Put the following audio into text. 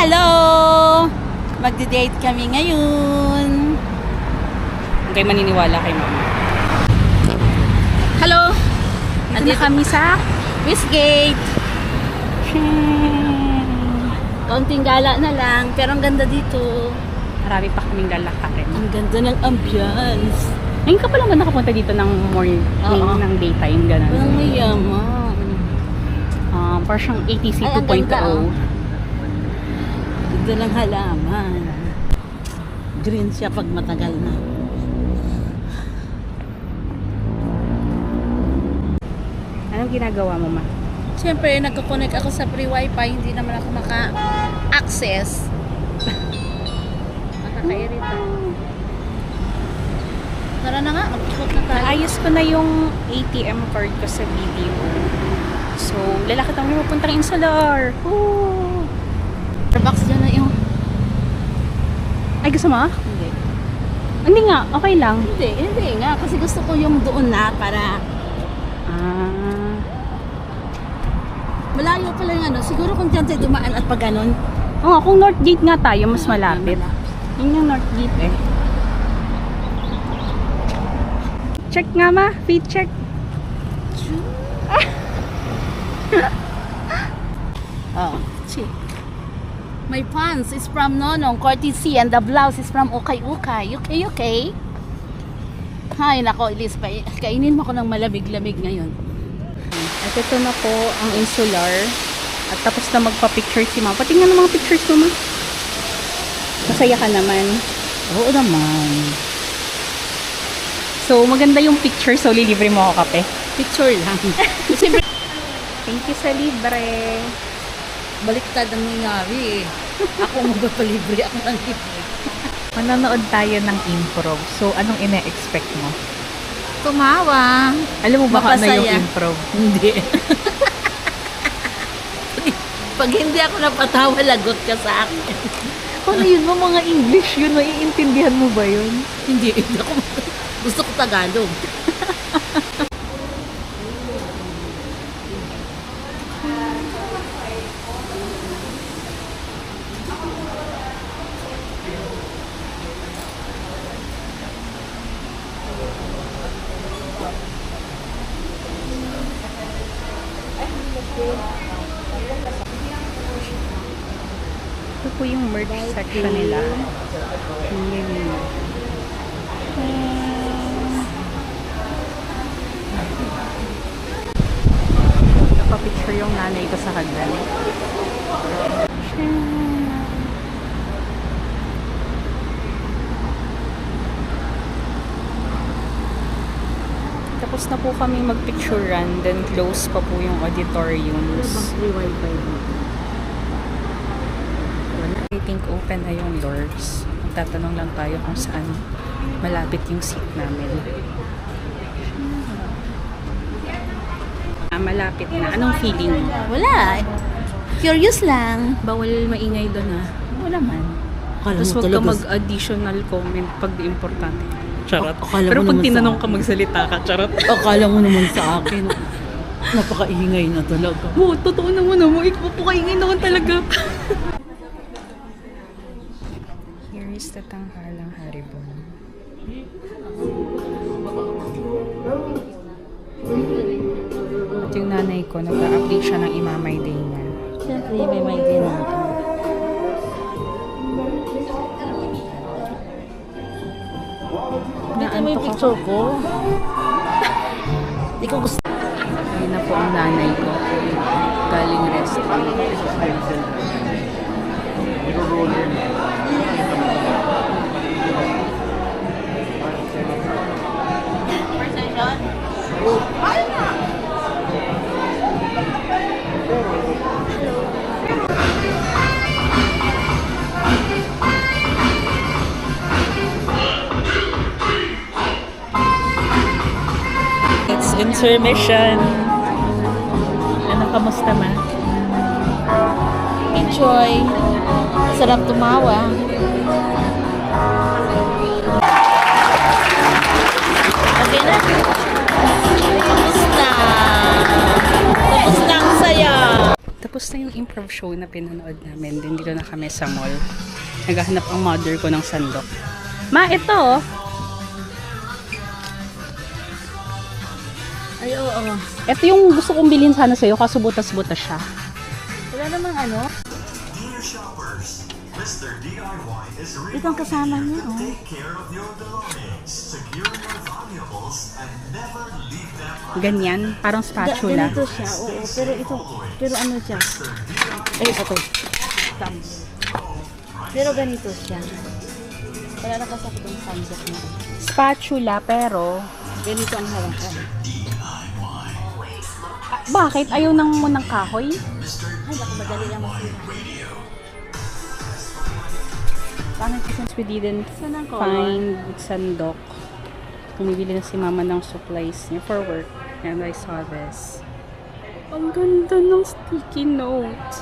Hello! Magde-date kami ngayon. Huwag kayo maniniwala kay mama. Hello! Nandito kami sa Westgate. Kaunting gala na lang, pero ang ganda dito. marami pa kaming lalakarin. Ang ganda ng ambience. Ngayon ka pa lang ba nakapunta dito ng morning, Oo. ng daytime, gano'n? Walang mayaman. Parang siyang ATC Ay, ang 2.0. ganda, oh. Ganda ng halaman. Green siya pag matagal na. Anong ginagawa mo, ma? Siyempre, nagkoconnect ako sa free wifi. Hindi naman ako maka-access. Nakakairita. Tara na nga, mag-ikot na tayo. Naayos ko na yung ATM card ko sa video. So, lalakad kami mapuntang Insular. Woo! Starbucks dyan na yung... Ay, gusto mo? Hindi. Hindi nga, okay lang. Hindi nga. Kasi gusto ko yung doon na para... Malayo pala yung ano. Siguro kung dyan tayo dumaan at pag ganon. Oo, kung North Gate nga tayo, mas malapit. Yun yung North Gate eh. Check nga, ma. Feet check. Oh, see. My pants is from Nonong Courtesy and the blouse is from Okay Okay. Okay. Hay nako, Elise, kainin mo ko ng malamig-lamig ngayon. At ito na po ang Insular. At tapos na magpa-picture si mama. Patingnan ng mga pictures mo, ma. Masaya ka naman. Oo naman. So, maganda yung picture. So, lilibre mo ako kape. Picture lang. Siyempre, Thank you sa libre. baliktad ang nangyari eh. Ako magpapalibre, ako ng libre. Manonood tayo ng improv. So, anong ine-expect mo? Tumawa. Alam mo ba kung ano yung Mapasaya. improv? Hindi. Pag hindi ako napatawa, lagot ka sa akin. Ano yun mo, mga English yun? Maiintindihan mo ba yun? Hindi ako. Gusto ko Tagalog. Ito po yung merch section nila. Napapicture yung nanay ko sa hagdan. Tapos na po kami magpicturean, then close pa po yung auditoriums. Free wifi mo. I think open na yung doors. Magtatanong lang tayo kung saan malapit yung seat namin. Malapit na. Anong feeling mo? Wala. Curious lang. Bawal maingay doon ha. Wala man. Tapos huwag ka mag-additional comment pag di importante. Charot. Akala Pero mo pag naman tinanong sa ka, magsalita ka. Charot. Akala mo naman sa akin. Napakaingay na talaga. Oo, totoo naman mo. Ipapakaingay naman talaga. Here is the tanghalang haribon. At yung nanay ko, nag-update siya ng imamay day niya. Siyempre, may din ako. Dito mo yung picture ko. Hindi ko gusto. Ayun na po ang nanay ko. Galing restaurant. It's intermission. Ano, kamusta ma? Enjoy. Sarap tumawa. Okay na. Kamusta? Kamusta ang saya? Tapos na yung improv show na pinanood namin. Din dito na kami sa mall. Naghahanap ang mother ko ng sandok. Ma, ito oh. Ay, oo. Ito yung gusto kong bilhin sana sa'yo, kaso butas-butas siya. Wala namang ano. Dear shoppers, Mr. DIY is ready Itong kasama niya, oh. to take care of your belongings, secure your valuables, and never leave them Ganyan, parang spatula. Ganito siya, oo. Pero ano siya? Ay, ito. Pero ganito siya. Wala na kasi akong subject na. Spatula, pero Ganito ang hawakan. bakit? Ayaw nang mo ng kahoy? Ay, naku, madali lang masira. Bakit since we didn't Saan ang color? find sandok, bumibili na si mama ng supplies niya for work. And I saw this. Ang ganda ng sticky note.